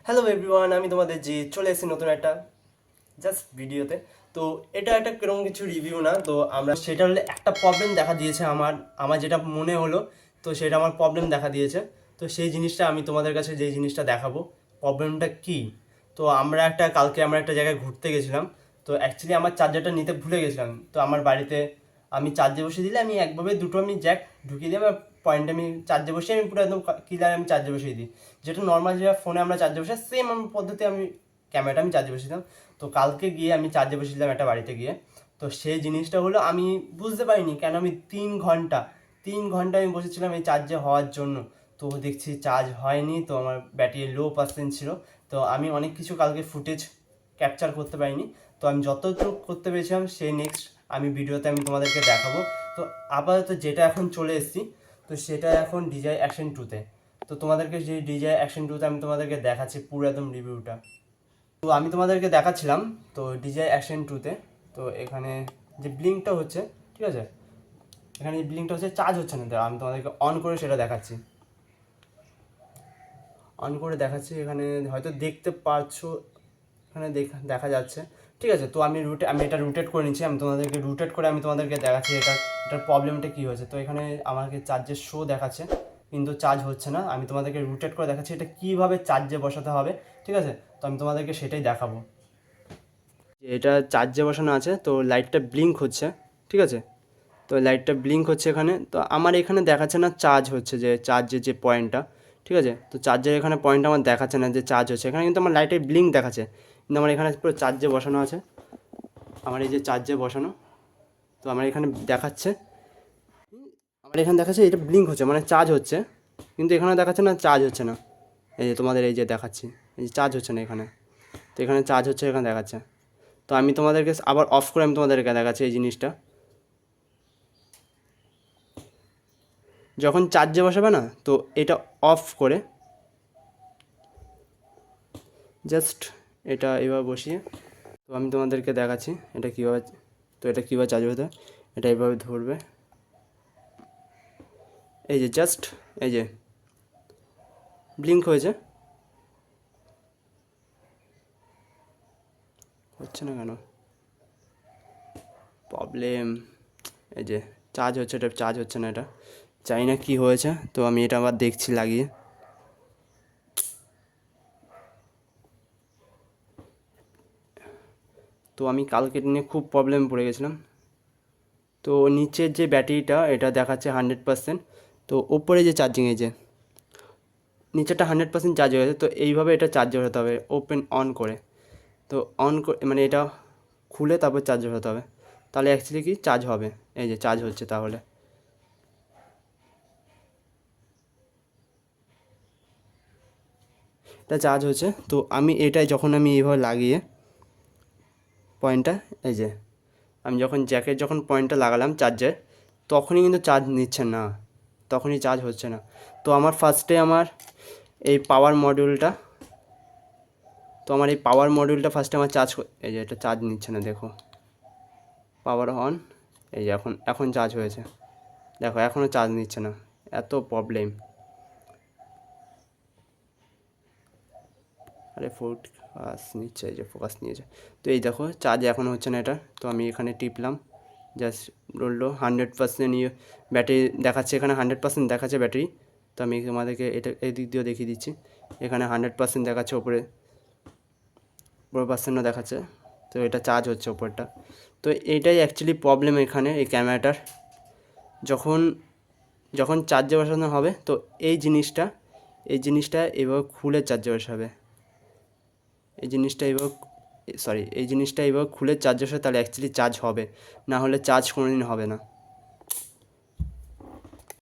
Hello everyone, আমি তোমাদের জি চলে এসেছি নতুন একটা জাস্ট ভিডিওতে। তো এটা একটা কিরকম কিছু রিভিউ না, তো আমরা সেটা হলে একটা প্রবলেম দেখা দিয়েছে আমার আমার যেটা মনে হলো, তো সেটা আমার প্রবলেম দেখা দিয়েছে। তো সেই জিনিসটা আমি তোমাদের কাছে যেই জিনিসটা দেখাবো, প্রবলেমটা কি। তো কালকে আমরা একটা জায়গায় ঘুরতে গেছিলাম। তো অ্যাকচুয়ালি আমার চার্জারটা নিতে ভুলে গেছিলাম। তো আমার বাড়িতে আমি চার্জে বসিয়ে দিলে আমি একভাবে দুটো আমি জ্যাক ঢুকিয়ে দিই, আমার পয়েন্ট আমি চার্জে বসিয়ে আমি পুরো একদম ক্লিয়ার আমি চার্জে বসিয়ে দিই। যেটা নর্মাল যেটা ফোনে আমরা চার্জে বসে সেম আমি পদ্ধতি আমি ক্যামেরাটা আমি চার্জে বসিয়ে দিলাম। তো কালকে গিয়ে আমি চার্জে বসিয়েছিলাম একটা বাড়িতে গিয়ে। তো সেই জিনিসটা হলো আমি বুঝতে পারিনি কেন আমি 3 ঘন্টা আমি বসেছিলাম এই চার্জে হওয়ার জন্য। তো দেখছি চার্জ হয়নি, তো আমার ব্যাটারি লো পার্সেন্ট ছিল। তো আমি অনেক কিছু কালকে ফুটেজ ক্যাপচার করতে পারিনি। তো আমি যতটুকু করতে পেরেছিলাম সেই নেক্সট আমি ভিডিওতে আমি তোমাদেরকে দেখাবো। তো আপাতত যেটা এখন চলে এসেছি, তো সেটা এখন ডিজাই অ্যাকশন 2তে। তো তোমাদেরকে যে ডিজাই অ্যাকশন 2তে আমি তোমাদেরকে দেখাচ্ছি পুরো একদম রিভিউটা। তো আমি তোমাদেরকে দেখাচ্ছিলাম তো ডিজাই অ্যাকশন 2তে। তো এখানে যে ব্লিঙ্কটা হচ্ছে, ঠিক আছে, এখানে যে ব্লিঙ্কটা হচ্ছে চার্জ হচ্ছে না, তো আমি তোমাদেরকে অন করে সেটা দেখাচ্ছি। অন করে দেখাচ্ছি, এখানে হয়তো দেখতে পাচ্ছো, এখানে দেখা যাচ্ছে। ঠিক আছে, তো আমি এটা রুটেট করে নিচ্ছি, আমি তোমাদেরকে রুটেট করে আমি তোমাদেরকে দেখাচ্ছি এটার প্রবলেমটা কী হয়েছে। তো এখানে আমাকে চার্জের শো দেখাচ্ছে কিন্তু চার্জ হচ্ছে না। আমি তোমাদেরকে রুটেট করে দেখাচ্ছি এটা কীভাবে চার্জে বসাতে হবে। ঠিক আছে, তো আমি তোমাদেরকে সেটাই দেখাবো। এটা চার্জে বসানো আছে, তো লাইটটা ব্লিঙ্ক হচ্ছে। ঠিক আছে, তো লাইটটা ব্লিঙ্ক হচ্ছে এখানে। তো আমার এখানে দেখাচ্ছে না চার্জ হচ্ছে, যে চার্জের যে পয়েন্টটা, ঠিক আছে, তো চার্জের এখানে পয়েন্ট আমার দেখাচ্ছে না যে চার্জ হচ্ছে। এখানে কিন্তু আমার লাইটের ব্লিঙ্ক দেখাচ্ছে, কিন্তু আমার এখানে পুরো চার্জে বসানো আছে। আমার এই যে চার্জে বসানো, তো আমার এখানে দেখাচ্ছে, আমার এখানে দেখাচ্ছে এটা ব্লিঙ্ক হচ্ছে মানে চার্জ হচ্ছে, কিন্তু এখানে দেখাচ্ছে না চার্জ হচ্ছে না। এই যে তোমাদের এই যে দেখাচ্ছি, এই যে চার্জ হচ্ছে না এখানে, তো এখানে চার্জ হচ্ছে, এখানে দেখাচ্ছে। তো আমি তোমাদেরকে আবার অফ করে আমি তোমাদেরকে দেখাচ্ছি এই জিনিসটা। যখন চার্জে বসাবে না, তো এটা অফ করে জাস্ট এটা এভাবে বসিয়ে, তো আমি তোমাদেরকে দেখাচ্ছি এটা কীভাবে, তো এটা কীভাবে চার্জ হতে হয়। এটা এইভাবে ধরবে, এই যে জাস্ট এই যে ব্লিঙ্ক হয়েছে, হচ্ছে না কেন প্রবলেম। এই যে চার্জ হচ্ছে, এটা চার্জ হচ্ছে না, এটা জানি না কী হয়েছে। তো আমি এটা আবার দেখছি লাগিয়ে। তো আমি কালকে নিয়ে খুব প্রবলেম পড়ে গেছিলাম। তো নিচের যে ব্যাটারিটা এটা দেখাচ্ছে 100%, তো ওপরে যে চার্জিং, এই যে নিচেরটা 100% চার্জ হয়ে গেছে। তো এইভাবে এটা চার্জার হতে হবে ওপেন অন করে। তো অন করে মানে এটা খুলে তারপর চার্জার হতে হবে, তাহলে অ্যাকচুয়ালি কি চার্জ হবে। এই যে চার্জ হচ্ছে, তাহলে এটা চার্জ হচ্ছে। তো আমি এটাই যখন আমি এইভাবে লাগিয়ে পয়েন্টটা, এই যে আমি যখন জ্যাকের যখন পয়েন্টটা লাগালাম চার্জের, তখনই কিন্তু চার্জ নিচ্ছে না, তখনই চার্জ হচ্ছে না। তো আমার ফার্স্টে আমার এই পাওয়ার মডিউলটা, ফার্স্টে আমার চার্জ, এই যে এটা চার্জ নিচ্ছে না, দেখো পাওয়ার অন, এই যে এখন এখন চার্জ হয়েছে, দেখো এখনও চার্জ নিচ্ছে না, এত প্রবলেম। আরে ফোকাস নিচ্ছে, এই যে ফোকাস নিয়েছে। তো এই দেখো চার্জ এখনও হচ্ছে না এটা। তো আমি এখানে টিপলাম, জাস্ট বললো 100% ইয়ে ব্যাটারি দেখাচ্ছে, এখানে 100% দেখাচ্ছে ব্যাটারি। তো আমি তোমাদেরকে এটা এদিক দিয়েও দেখিয়ে দিচ্ছি, এখানে 100% দেখাচ্ছে, ওপরে 4% দেখাচ্ছে। তো এটা চার্জ হচ্ছে ওপরটা। তো এইটাই অ্যাকচুয়ালি প্রবলেম এখানে এই ক্যামেরাটার। যখন যখন চার্জে বসানো হবে, তো এই জিনিসটা এভাবে খুলে চার্জে বসাবে, এই জিনিসটা এভাবে খুলে চার্জ বসাবে, তাহলে অ্যাকচুয়ালি চার্জ হবে, না হলে চার্জ কোনোদিন হবে না।